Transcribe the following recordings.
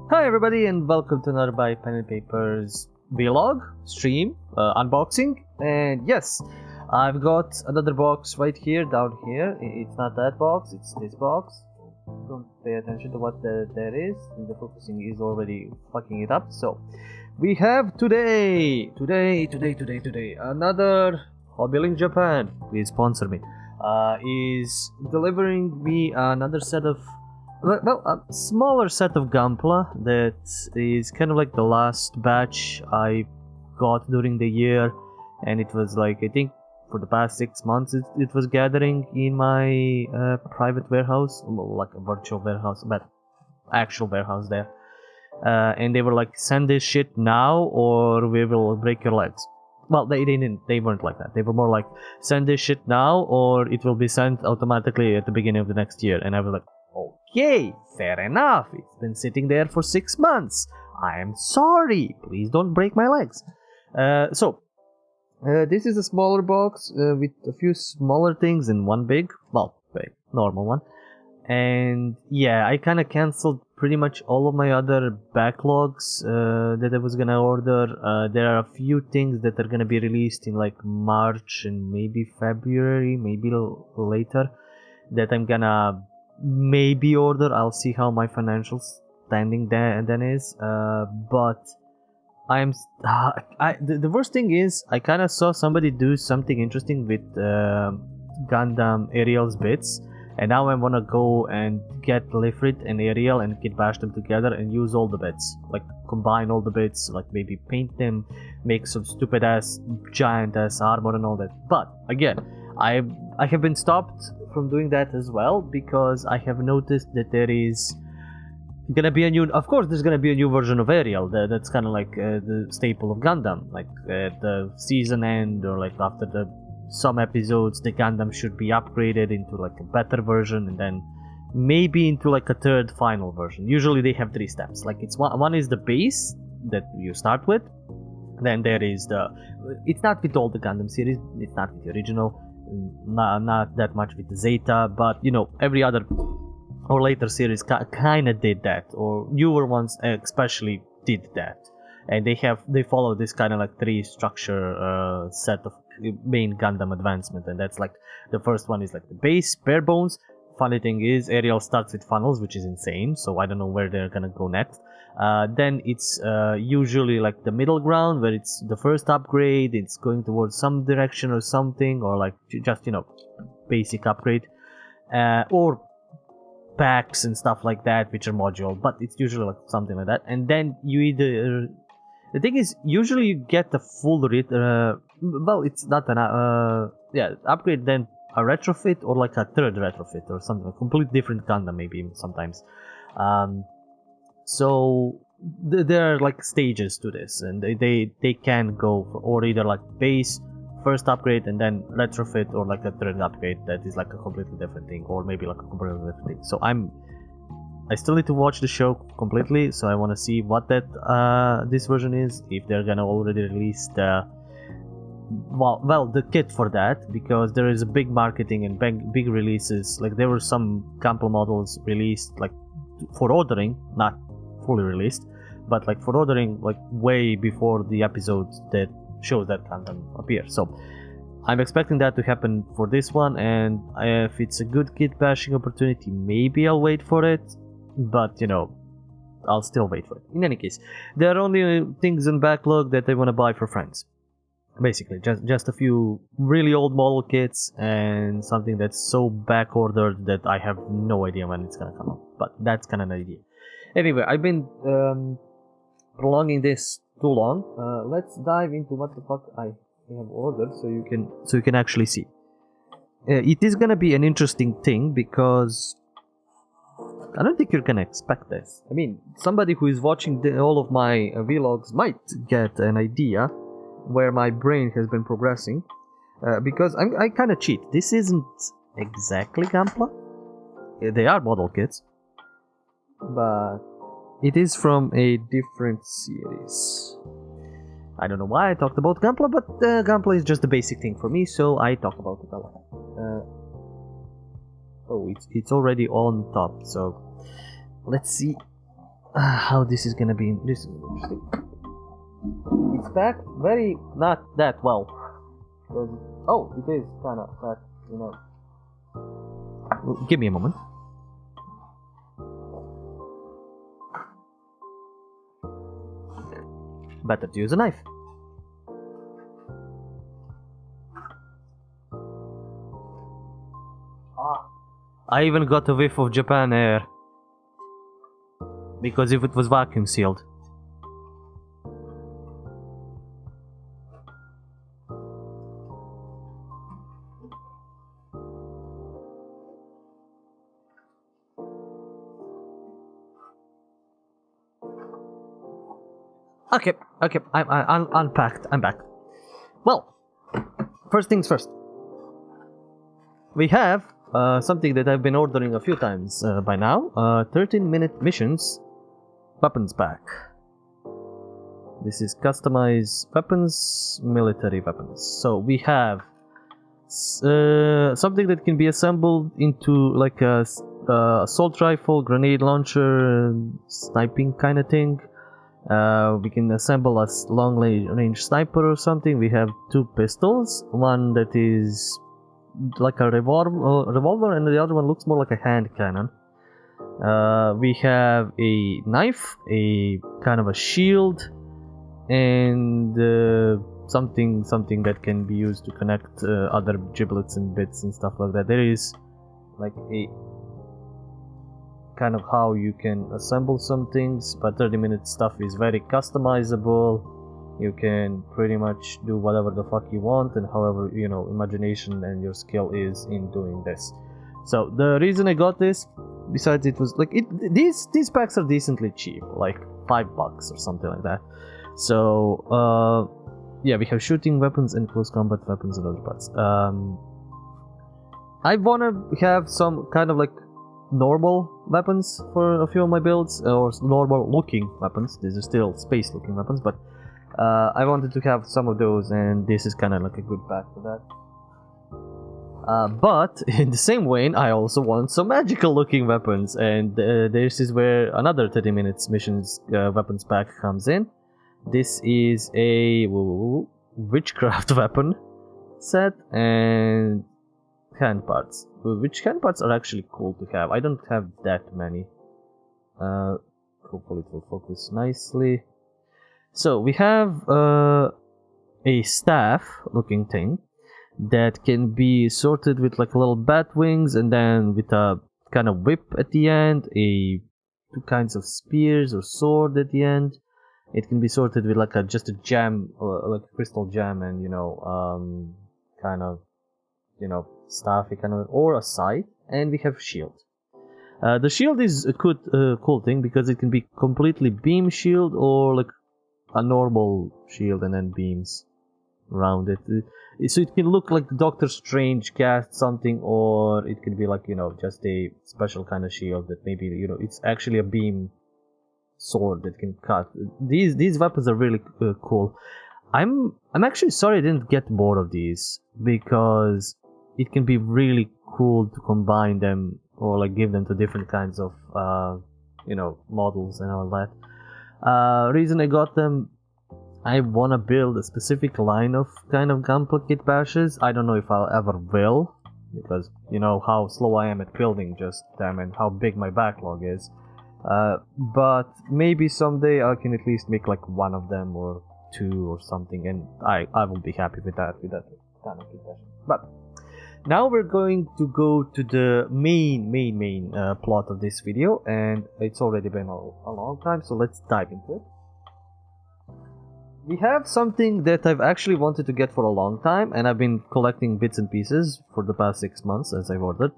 Hi everybody and welcome to another By Pen and Papers vlog, stream, unboxing. And yes, I've got another box right here, down here. It's not that box, it's this box. Don't pay attention to what there is. The focusing is already fucking it up. So, we have today, another Hobbyling Japan, please sponsor me, is delivering me another set of a smaller set of gunpla that is kind of like the last batch I got during the year, and it was like, I think for the past 6 months it was gathering in my private warehouse, like a virtual warehouse, but actual warehouse there, and they were like, send this shit now or we will break your legs. Well, they weren't like that. They were more like, send this shit now or it will be sent automatically at the beginning of the next year. And I was like, okay, fair enough. It's been sitting there for 6 months. I am sorry. Please don't break my legs. This is a smaller box with a few smaller things and one big, normal one. And yeah, I kind of cancelled pretty much all of my other backlogs that I was gonna order. There are a few things that are gonna be released in like March and maybe February, maybe later, that I'm gonna maybe order. I'll see how my financial standing then is. But the worst thing is I kind of saw somebody do something interesting with Gundam Ariel's bits. And now I want to go and get Lifrit and Ariel and kit bash them together and use all the bits. Like, combine all the bits, like maybe paint them, make some stupid ass, giant ass armor and all that. But, again, I have been stopped from doing that as well because I have noticed that there is gonna be a new... Of course, there's gonna be a new version of Ariel. That's kind of like the staple of Gundam. Like, at the season end or like after some episodes, the Gundam should be upgraded into like a better version and then maybe into like a third final version. Usually they have 3 steps. Like, it's one is the base that you start with, then there is it's not with all the Gundam series, it's not with the original, not that much with the Zeta, but you know, every other or later series kind of did that, or newer ones especially did that, and they follow this kind of like 3 structure set of main Gundam advancement. And that's like, the first one is like the base, bare bones. Funny thing is, Ariel starts with funnels, which is insane, so I don't know where they're gonna go next. Then it's usually like the middle ground, where it's the first upgrade, it's going towards some direction or something, or like just, you know, basic upgrade, or packs and stuff like that, which are module, but it's usually like something like that. And then you either... The thing is, usually you get the full it's not an upgrade, then a retrofit, or like a third retrofit or something, a completely different Gundam maybe sometimes. So there are like stages to this, and they can go for, or either like base, first upgrade, and then retrofit, or like a third upgrade that is like a completely different thing, or maybe like a completely different thing. So I still need to watch the show completely, so I want to see what this version is, if they're gonna already release the kit for that, because there is a big marketing and big releases. Like, there were some Gunpla models released like for ordering, not fully released, but like for ordering, like way before the episodes that shows that Gundam appear. So I'm expecting that to happen for this one, and if it's a good kit bashing opportunity, maybe I'll wait for it. But, you know, I'll still wait for it. In any case, there are only things in backlog that I want to buy for friends. Basically, just a few really old model kits and something that's so back ordered that I have no idea when it's gonna come out. But that's kind of an idea. Anyway, I've been prolonging this too long. Let's dive into what the fuck I have ordered, so you can actually see. It is gonna be an interesting thing because I don't think you're gonna expect this. I mean, somebody who is watching all of my vlogs might get an idea where my brain has been progressing, because I kind of cheat. This isn't exactly Gunpla. They are model kits, but it is from a different series. I don't know why I talked about Gunpla, but Gunpla is just the basic thing for me, so I talk about it a lot. Oh, it's already on top, so let's see how this is gonna be. This is interesting. It's packed very not that well. Oh, it is kind of packed, you know. Well, give me a moment. Better to use a knife. I even got a whiff of Japan air. Because if it was vacuum sealed. Okay, I'm unpacked. I'm back. Well, first things first. We have something that I've been ordering a few times by now. 13-minute missions weapons pack. This is customized weapons, military weapons. So we have something that can be assembled into like a assault rifle, grenade launcher, sniping kind of thing. We can assemble a long range sniper or something. We have two pistols, one that is like a revolver and the other one looks more like a hand cannon. We have a knife, a kind of a shield, and something that can be used to connect other giblets and bits and stuff like that. There is like a kind of how you can assemble some things, but 30-minute stuff is very customizable. You can pretty much do whatever the fuck you want, and however, you know, imagination and your skill is in doing this. So the reason I got this, besides it was like these packs are decently cheap, like $5 or something like that. So yeah, we have shooting weapons and close combat weapons and other parts. I wanna have some kind of like normal weapons for a few of my builds, or normal looking weapons. These are still space looking weapons, but I wanted to have some of those, and this is kind of like a good pack for that. But in the same vein, I also want some magical looking weapons, and this is where another 30 minutes missions weapons pack comes in. This is a witchcraft weapon set and hand parts, which hand parts are actually cool to have. I don't have that many. Hopefully it will focus nicely. So we have a staff looking thing that can be sorted with like little bat wings, and then with a kind of whip at the end, two kinds of spears or sword at the end. It can be sorted with like just a gem, like a crystal gem, and kind of, staffy kind of, or a scythe. And we have shield. The shield is a good, cool thing because it can be completely beam shield or like a normal shield and then beams around it. So it can look like Doctor Strange cast something, or it can be like, just a special kind of shield that maybe, it's actually a beam sword that can cut. These weapons are really cool. I'm actually sorry I didn't get more of these, because it can be really cool to combine them or like give them to different kinds of models and all that. Reason I got them, I want to build a specific line of kind of gunpla kit bashes. I don't know if I'll ever will, because you know how slow I am at building just them and how big my backlog is. But maybe someday I can at least make like one of them or two or something, and I will be happy with that kind of kit bash. But now we're going to go to the main plot of this video, and it's already been a long time, so let's dive into it. We have something that I've actually wanted to get for a long time, and I've been collecting bits and pieces for the past 6 months as I've ordered,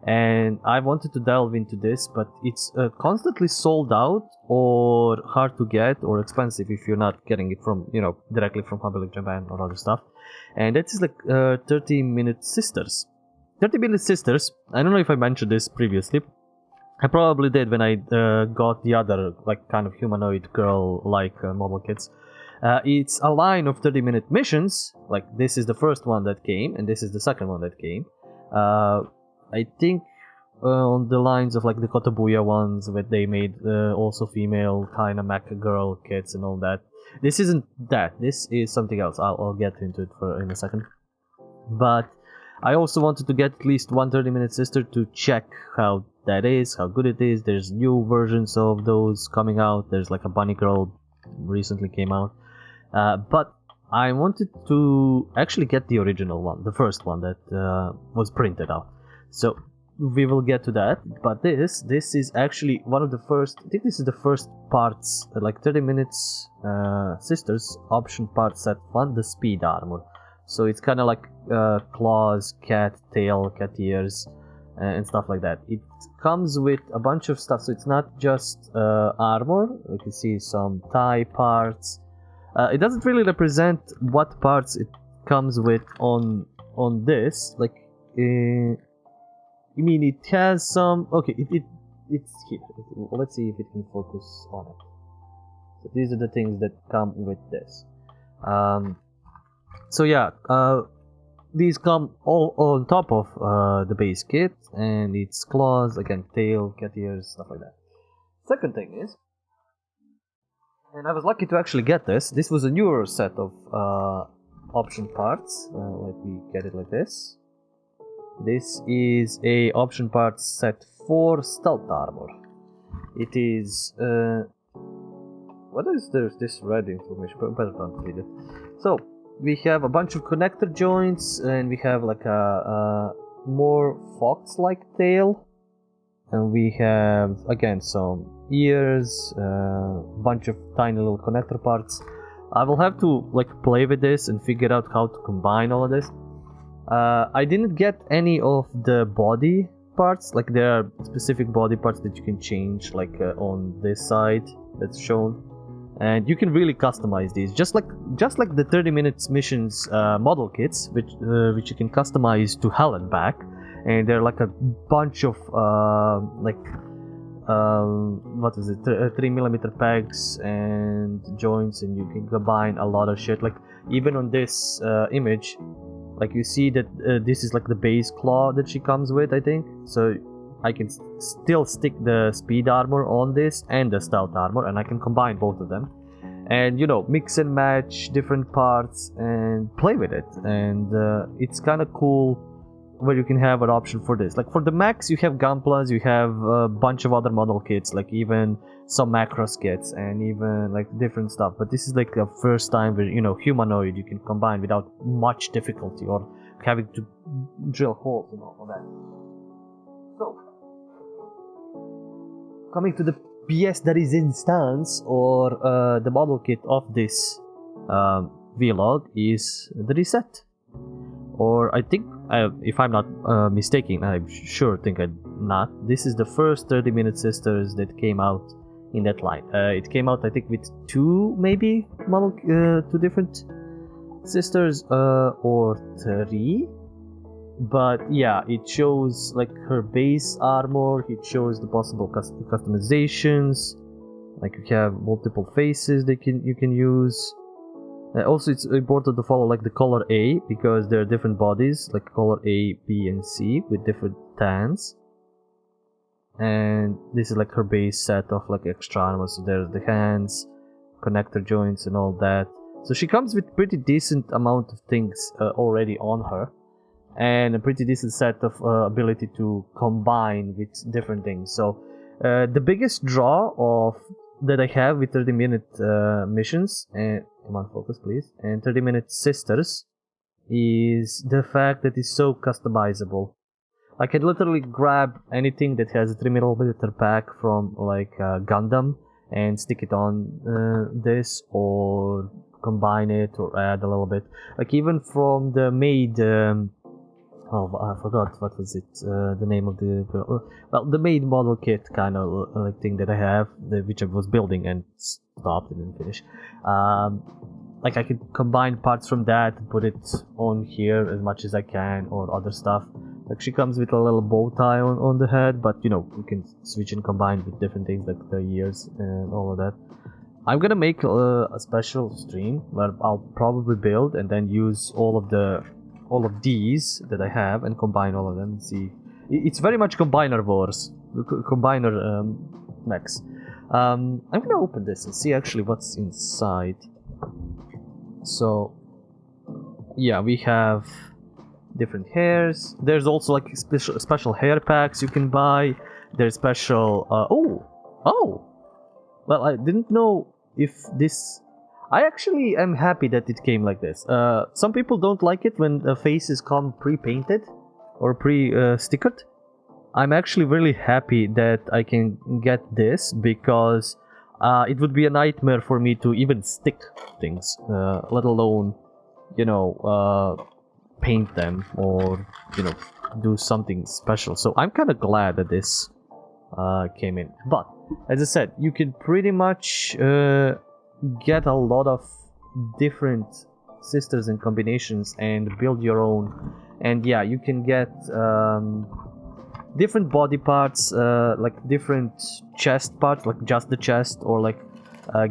and I wanted to delve into this, but it's constantly sold out or hard to get or expensive if you're not getting it from, directly from Public Japan or other stuff. And that is like 30-minute sisters. 30-minute sisters, I don't know if I mentioned this previously. I probably did when I got the other like kind of humanoid girl like model kits. It's a line of 30-minute missions. Like this is the first one that came, and this is the second one that came. I think on the lines of like the Kotobuya ones, where they made also female kind of mecha girl kits and all that. This isn't that. This is something else. I'll get into it in a second. But I also wanted to get at least one 30-minute sister to check how that is, how good it is. There's new versions of those coming out. There's like a bunny girl recently came out. But I wanted to actually get the original one, the first one that was printed out. So we will get to that. But this is actually one of the first. I think this is the first parts, like 30 minutes sisters option part set one, the speed armor. So it's kind of like claws, cat tail, cat ears, and stuff like that. It comes with a bunch of stuff, so it's not just armor. You can see some thigh parts. It doesn't really represent what parts it comes with on this. Like, I mean, it has some. Okay, it's here. Let's see if it can focus on it. So these are the things that come with this. So yeah, these come all on top of the base kit, and its claws, again, tail, cat ears, stuff like that. Second thing is, and I was lucky to actually get this. This was a newer set of option parts. Let me get it like this. This is a option parts set for stealth armor. It is what is this red information? Better don't read it. So we have a bunch of connector joints, and we have like a more fox-like tail, and we have again some ears, bunch of tiny little connector parts. I will have to like play with this and figure out how to combine all of this. I didn't get any of the body parts. Like, there are specific body parts that you can change, like on this side that's shown, and you can really customize these, just like the 30 minutes missions model kits, which you can customize to hell and back. And they're like a bunch of what is it, 3mm pegs and joints, and you can combine a lot of shit. Like, even on this image, like, you see that this is like the base claw that she comes with, I think. So I can still stick the speed armor on this and the stealth armor, and I can combine both of them, and mix and match different parts and play with it. And it's kind of cool where you can have an option for this. Like, for the mechs, you have gunplas, you have a bunch of other model kits, like even some macros kits, and even like different stuff. But this is like the first time where humanoid you can combine without much difficulty or having to drill holes and all that. So, coming to the pièce de résistance, or the model kit of this vlog, is the reset. Or I think, if I'm not mistaken, I sure think I'm not, this is the first 30-minute sisters that came out in that line. It came out, I think, with two different sisters, or three. But yeah, it shows like her base armor. It shows the possible customizations. Like, you have multiple faces that you can use. Also, it's important to follow like the color A, because there are different bodies, like color A, B, and C, with different tans. And this is like her base set of like extra armor. So there's the hands, connector joints, and all that. So she comes with pretty decent amount of things already on her, and a pretty decent set of ability to combine with different things. So the biggest draw that I have with 30-minute missions, and come on, focus please, and 30-minute sisters, is the fact that it's so customizable. I can literally grab anything that has a 3mm pack from like Gundam and stick it on this, or combine it, or add a little bit. Like, even from the maid I forgot what was it, the name of the girl. Well, the maid model kit kind of like thing that I have, which I was building and stopped and didn't finish. Like, I could combine parts from that and put it on here as much as I can, or other stuff. Like, she comes with a little bow tie on the head, but you can switch and combine with different things, like the ears and all of that. I'm gonna make a special stream where I'll probably build and then use all of these that I have and combine all of them and see It's very much combiner wars, combiner mechs. I'm gonna open this and see actually what's inside. So yeah, we have different hairs. There's also like special hair packs you can buy. There's special oh well, I didn't know if this. I actually am happy that it came like this. Some people don't like it when the faces come pre-painted or pre-stickered. I'm actually really happy that I can get this, because it would be a nightmare for me to even stick things, let alone, you know, paint them or, you know, do something special. So I'm kind of glad that this came in. But as I said, you can pretty much get a lot of different sisters and combinations and build your own. And yeah, you can get different body parts, like different chest parts, like just the chest, or like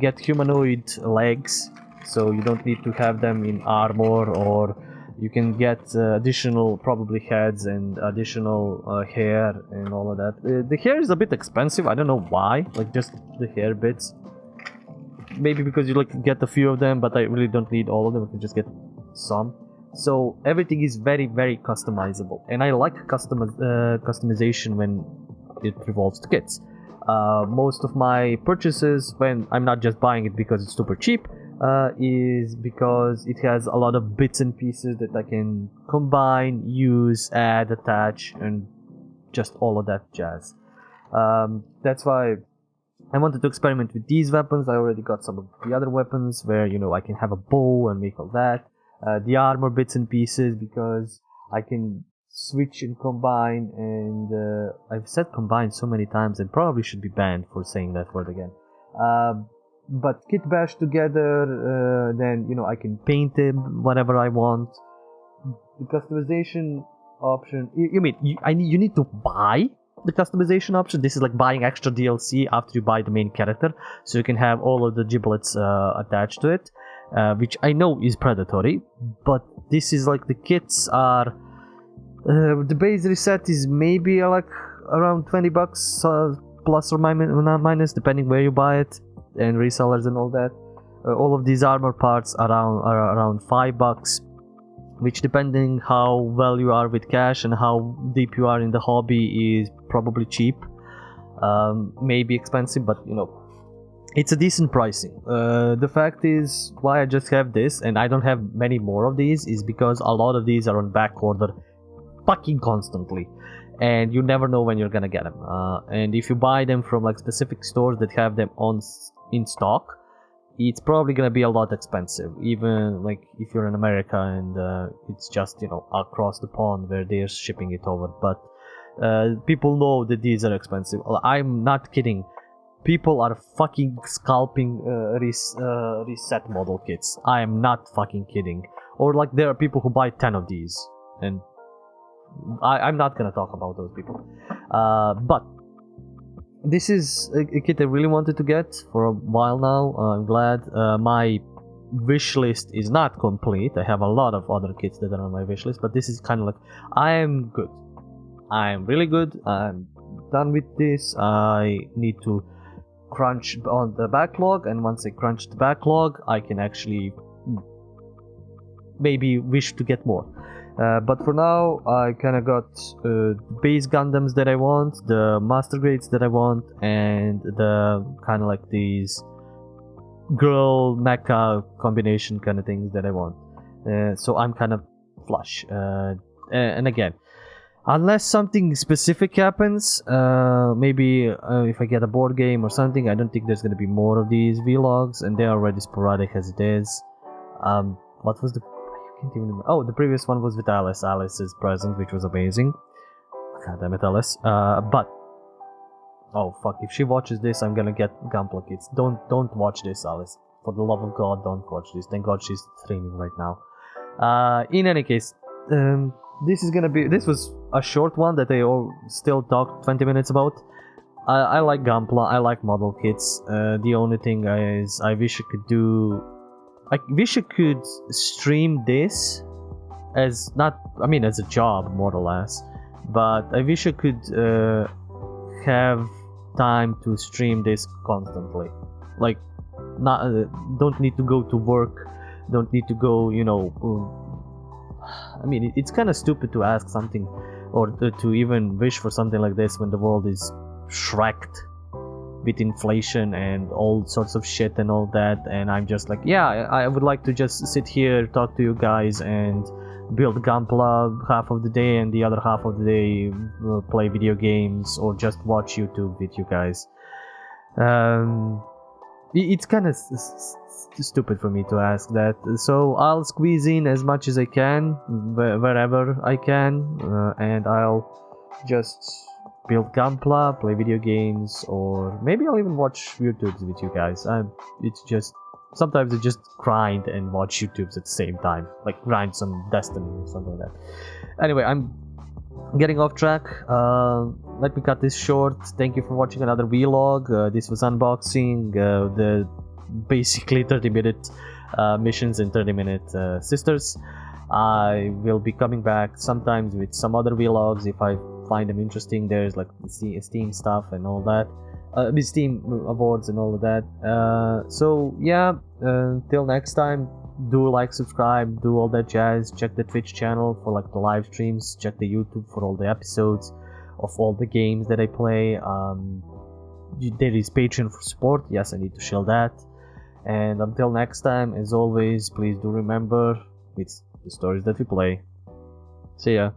get humanoid legs, so you don't need to have them in armor, or you can get additional probably heads and additional hair and all of that. The hair is a bit expensive, I don't know why, like just the hair bits. Maybe because you like get a few of them, but I really don't need all of them, I can just get some. So everything is very, very customizable, and I like customization when it revolves to kits. Most of my purchases, when I'm not just buying it because it's super cheap, is because it has a lot of bits and pieces that I can combine, use, add, attach, and just all of that jazz. That's why I wanted to experiment with these weapons. I already got some of the other weapons where, you know, I can have a bow and make all that. The armor bits and pieces, because I can switch and combine, and I've said combine so many times and probably should be banned for saying that word again. But kit bash together, then, you know, I can paint it whatever I want. The customization option, you mean you need to buy the customization option? This is like buying extra DLC after you buy the main character, so you can have all of the giblets attached to it. Which I know is predatory, but this is like the kits are the base reset is maybe like around $20 plus or minus, depending where you buy it, and resellers and all that. All of these armor parts are around $5, which, depending how well you are with cash and how deep you are in the hobby, is probably cheap. Maybe expensive, but you know, it's a decent pricing. The fact is, why I just have this and I don't have many more of these is because a lot of these are on back order fucking constantly, and you never know when you're gonna get them. And if you buy them from like specific stores that have them in stock, it's probably gonna be a lot expensive, even like if you're in America and it's just, you know, across the pond where they're shipping it over. But people know that these are expensive. I'm not kidding. People are fucking scalping reset model kits. I am not fucking kidding. Or like there are people who buy 10 of these, and I'm not gonna talk about those people. But this is a kit I really wanted to get for a while now. I'm glad. My wish list is not complete. I have a lot of other kits that are on my wish list, but this is kind of like, I am good. I am really good. I'm done with this. I need to crunch on the backlog, and once I crunch the backlog, I can actually maybe wish to get more. But for now, I kind of got base Gundams that I want, the master grades that I want, and the kind of like these girl mecha combination kind of things that I want. So I'm kind of flush. And again, unless something specific happens, maybe if I get a board game or something, I don't think there's going to be more of these vlogs, and they're already sporadic as it is. What was the... I can't even remember. Oh, the previous one was with Alice. Alice's present, which was amazing. God damn it, Alice. But... oh, fuck. If she watches this, I'm gonna get gunpla kits. Don't watch this, Alice. For the love of God, don't watch this. Thank God she's streaming right now. In any case, this is gonna be... this was a short one that I still talked 20 minutes about. I like gunpla, I like model kits. The only thing is, I wish I could do... I wish I could stream this as not... I mean, as a job, more or less. but I wish I could have time to stream this constantly. Like, not don't need to go to work, don't need to go, you know. I mean, it's kind of stupid to ask something or to even wish for something like this when the world is shreked with inflation and all sorts of shit and all that, and I'm just like, yeah, I would like to just sit here, talk to you guys, and build gunpla half of the day, and the other half of the day play video games or just watch YouTube with you guys. It's kind of stupid for me to ask that, so I'll squeeze in as much as I can wherever I can, and I'll just build gunpla, play video games, or maybe I'll even watch YouTubes with you guys. It's just sometimes I just grind and watch YouTubes at the same time, like grind some Destiny or something like that. Anyway, I'm getting off track. Let me cut this short. Thank you for watching another vlog. This was unboxing the basically 30-minute missions and 30-minute sisters. I will be coming back sometimes with some other vlogs if I find them interesting. There's like Steam stuff and all that, Steam awards and all of that. So yeah, till next time, do like, subscribe, do all that jazz. Check the Twitch channel for like the live streams, check the YouTube for all the episodes of all the games that I play. There is Patreon for support, yes, I need to show that. And until next time, as always, please do remember, it's the stories that we play. See ya.